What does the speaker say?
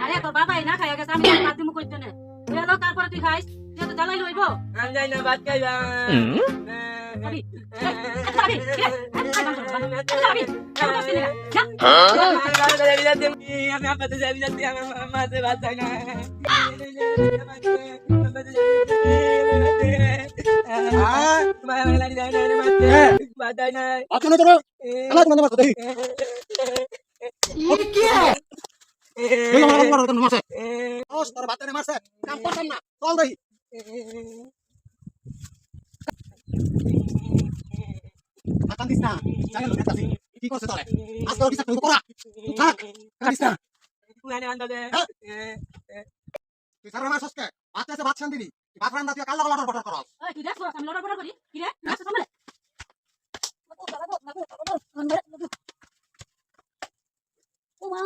আরে তোর বাবাই না খাইয়া গেছে আমি বাদ দিমু কইতে না তুই এলো তারপরে তুই খাইস তুই তো জ্বালাই লইব আমি যাই না ভাত খাইবা আবি আবি আবি আমি আপনাদের যাবি যাচ্ছি আমার মাঝে ভাত খাই না ভাত খাই না অতনে তোর এলা তোমাদের মারতে দেখি এই আমার মারতে মারছে ওস তোর বাতেনে মারছে কাম করতাম না চল দেখি আকান দিস না জায়গা লোক কাছে কি করছে তোরে আজ তোর কিছু করা থাক কাটিস না তুই সারা মাস হচ্ছে ভাত আছে ভাত শান্তি দিবি ভাত রান্না তুই কাল লাগা লটর করস ওই তুই দেখো আমি লড়া পড়া করি কি রে নাচ সামনে ও মা